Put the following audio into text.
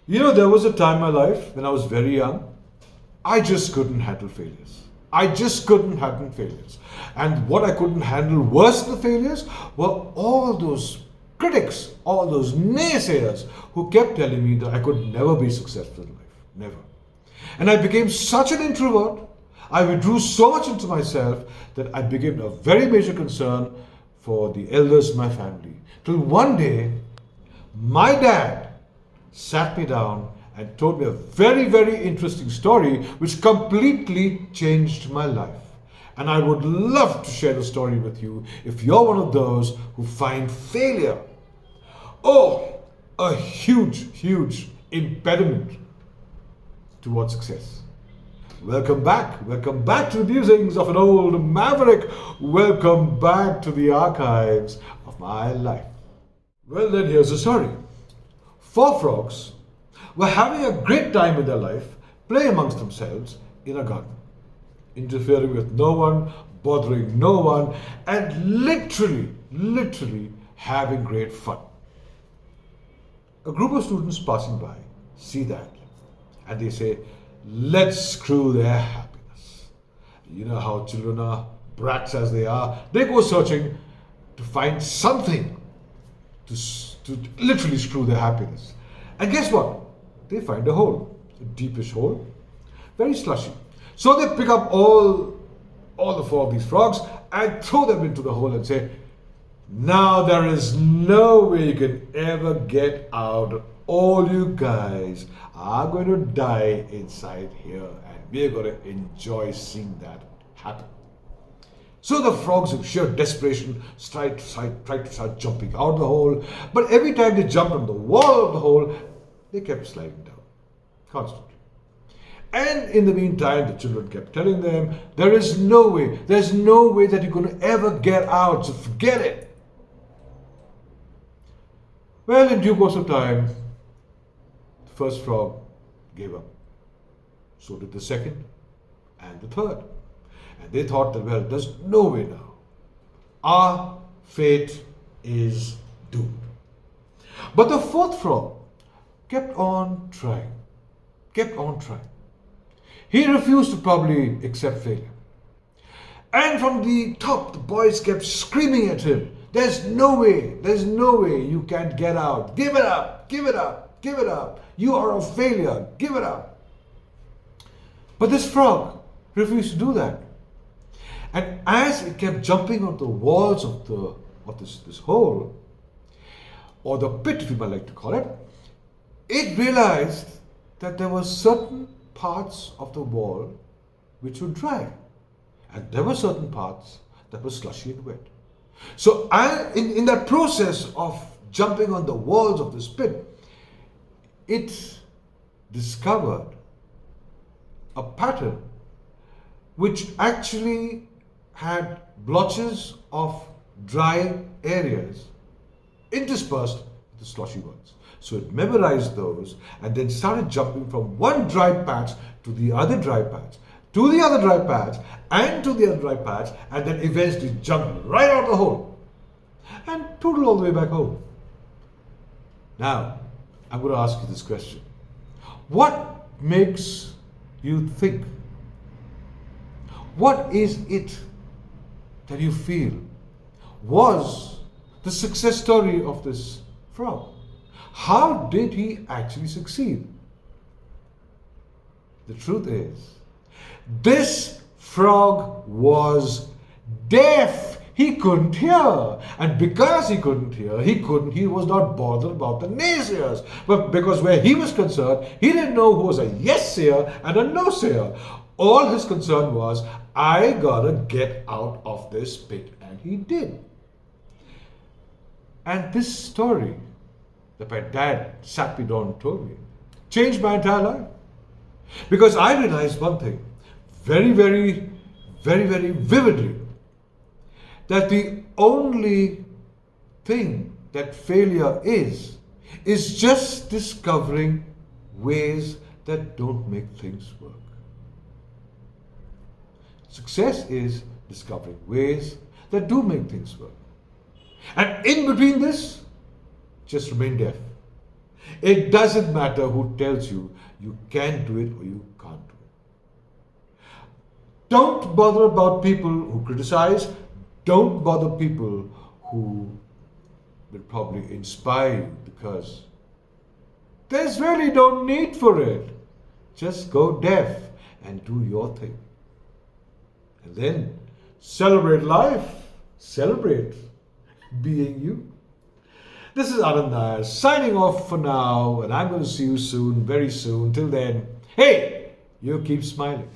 There was a time in my life when I was very young, I just couldn't handle failures. I just couldn't handle failures. And what I couldn't handle worse than the failures were all those critics, all those naysayers who kept telling me that I could never be successful in life. Never. And I became such an introvert. I withdrew so much into myself that I became a very major concern for the elders in my family. Till one day, my dad sat me down and told me a very, very interesting story which completely changed my life. And I would love to share the story with you if you're one of those who find failure, oh, a huge, huge impediment towards success. Welcome back. Welcome back to the musings of an old maverick. Welcome back to the archives of my life. Well, then here's the story. Four frogs were having a great time in their life, playing amongst themselves in a garden, interfering with no one, bothering no one, and literally having great fun. A group of students passing by see that and they say, let's screw their happiness. You know how children are, brats as they are, they go searching to find something to literally screw their happiness. And guess what? They find a hole, a deepish hole, very slushy. So they pick up all the four of these frogs and throw them into the hole and say, now there is no way you can ever get out. All you guys are going to die inside here and we're going to enjoy seeing that happen. So the frogs, in sheer desperation, tried to start jumping out the hole. But every time they jumped on the wall of the hole, they kept sliding down, constantly. And in the meantime, the children kept telling them, there's no way that you're going to ever get out, so forget it. Well, in due course of time, the first frog gave up. So did the second and the third. And they thought that, well, there's no way now. Our fate is doomed. But the fourth frog kept on trying. He refused to probably accept failure. And from the top, the boys kept screaming at him, there's no way you can't get out. Give it up. You are a failure. Give it up. But this frog refused to do that. And as it kept jumping on the walls of this hole, or the pit, if you might like to call it, it realized that there were certain parts of the wall which were dry, and there were certain parts that were slushy and wet. So in that process of jumping on the walls of this pit, it discovered a pattern which actually had blotches of dry areas interspersed with the slushy ones. So it memorized those and then started jumping from one dry patch to the other dry patch, to the other dry patch, and to the other dry patch, and then eventually jumped right out of the hole and tootled all the way back home. Now, I'm going to ask you this question. What makes you think? What is it that you feel was the success story of this frog? How did he actually succeed? The truth is, this frog was deaf. He couldn't hear. And because he couldn't hear, he was not bothered about the naysayers. But because where he was concerned, he didn't know who was a yes sayer and a no sayer. All his concern was, I gotta get out of this pit. And he did. And this story that my dad sat me down and told me changed my entire life. Because I realized one thing very vividly, that the only thing that failure is just discovering ways that don't make things work. Success is discovering ways that do make things work. And in between this, just remain deaf. It doesn't matter who tells you you can do it or you can't do it. Don't bother about people who criticize. Don't bother people who will probably inspire you, because there's really no need for it. Just go deaf and do your thing. And then celebrate life. Celebrate being you. This is Anand Nair signing off for now, and I'm going to see you soon, very soon. Till then, hey, you keep smiling.